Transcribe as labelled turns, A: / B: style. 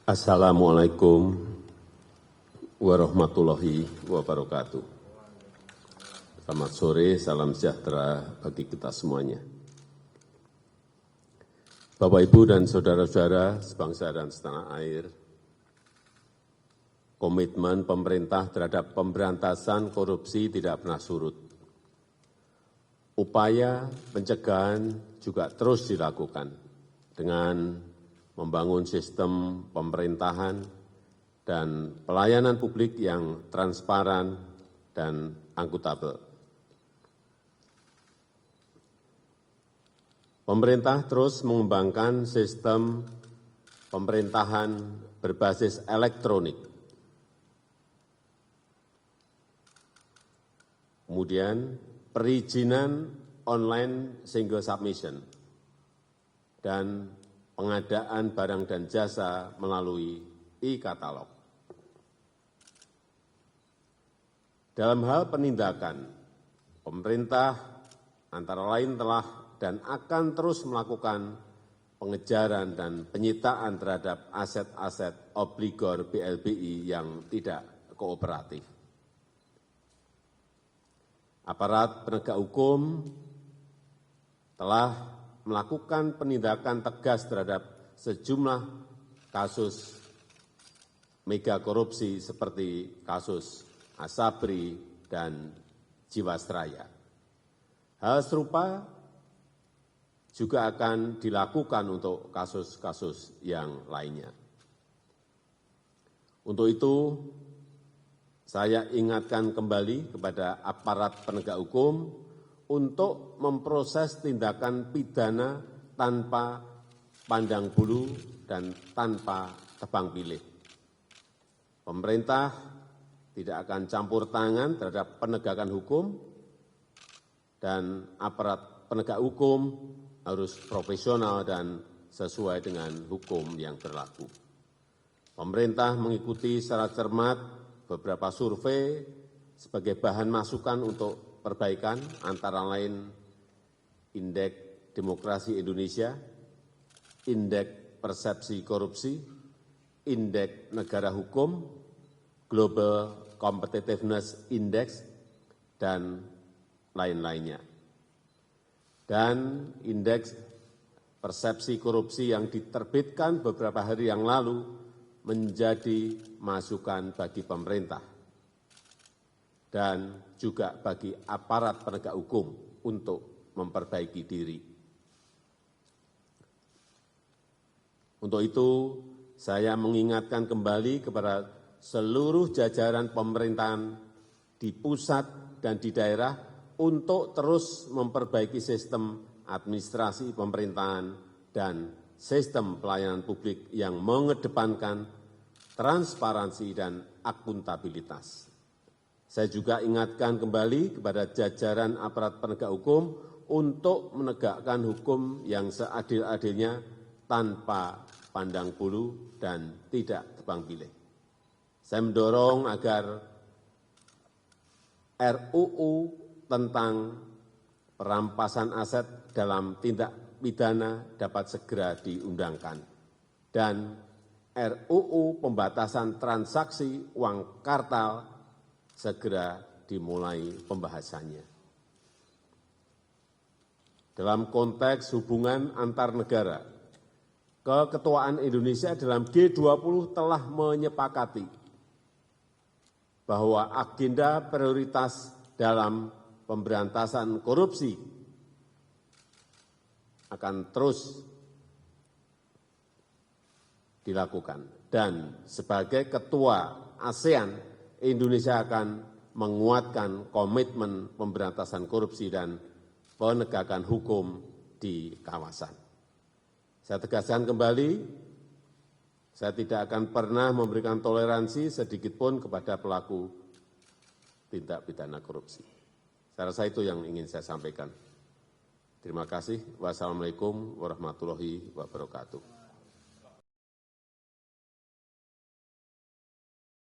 A: Assalamualaikum warahmatullahi wabarakatuh. Selamat sore, salam sejahtera bagi kita semuanya. Bapak, Ibu, dan saudara-saudara sebangsa dan setanah air, komitmen pemerintah terhadap pemberantasan korupsi tidak pernah surut. Upaya pencegahan juga terus dilakukan dengan membangun sistem pemerintahan dan pelayanan publik yang transparan dan akuntabel. Pemerintah terus mengembangkan sistem pemerintahan berbasis elektronik. Kemudian perizinan online single submission dan pengadaan barang dan jasa melalui e-katalog. Dalam hal penindakan, pemerintah antara lain telah dan akan terus melakukan pengejaran dan penyitaan terhadap aset-aset obligor BLBI yang tidak kooperatif. Aparat penegak hukum telah melakukan penindakan tegas terhadap sejumlah kasus mega korupsi seperti kasus Asabri dan Jiwasraya. Hal serupa juga akan dilakukan untuk kasus-kasus yang lainnya. Untuk itu, saya ingatkan kembali kepada aparat penegak hukum untuk memproses tindakan pidana tanpa pandang bulu dan tanpa tebang pilih. Pemerintah tidak akan campur tangan terhadap penegakan hukum, dan aparat penegak hukum harus profesional dan sesuai dengan hukum yang berlaku. Pemerintah mengikuti secara cermat beberapa survei sebagai bahan masukan untuk perbaikan, antara lain Indeks Demokrasi Indonesia, Indeks Persepsi Korupsi, Indeks Negara Hukum, Global Competitiveness Index, dan lain-lainnya. Dan Indeks Persepsi Korupsi yang diterbitkan beberapa hari yang lalu menjadi masukan bagi pemerintah dan juga bagi aparat penegak hukum untuk memperbaiki diri. Untuk itu, saya mengingatkan kembali kepada seluruh jajaran pemerintahan di pusat dan di daerah untuk terus memperbaiki sistem administrasi pemerintahan dan sistem pelayanan publik yang mengedepankan transparansi dan akuntabilitas. Saya juga ingatkan kembali kepada jajaran aparat penegak hukum untuk menegakkan hukum yang seadil-adilnya tanpa pandang bulu dan tidak tebang pilih. Saya mendorong agar RUU tentang perampasan aset dalam tindak pidana dapat segera diundangkan, dan RUU pembatasan transaksi uang kartal segera dimulai pembahasannya. Dalam konteks hubungan antar negara, keketuaan Indonesia dalam G20 telah menyepakati bahwa agenda prioritas dalam pemberantasan korupsi akan terus dilakukan. Dan sebagai ketua ASEAN, Indonesia akan menguatkan komitmen pemberantasan korupsi dan penegakan hukum di kawasan. Saya tegaskan kembali, saya tidak akan pernah memberikan toleransi sedikitpun kepada pelaku tindak pidana korupsi. Saya rasa itu yang ingin saya sampaikan. Terima kasih. Wassalamualaikum warahmatullahi wabarakatuh.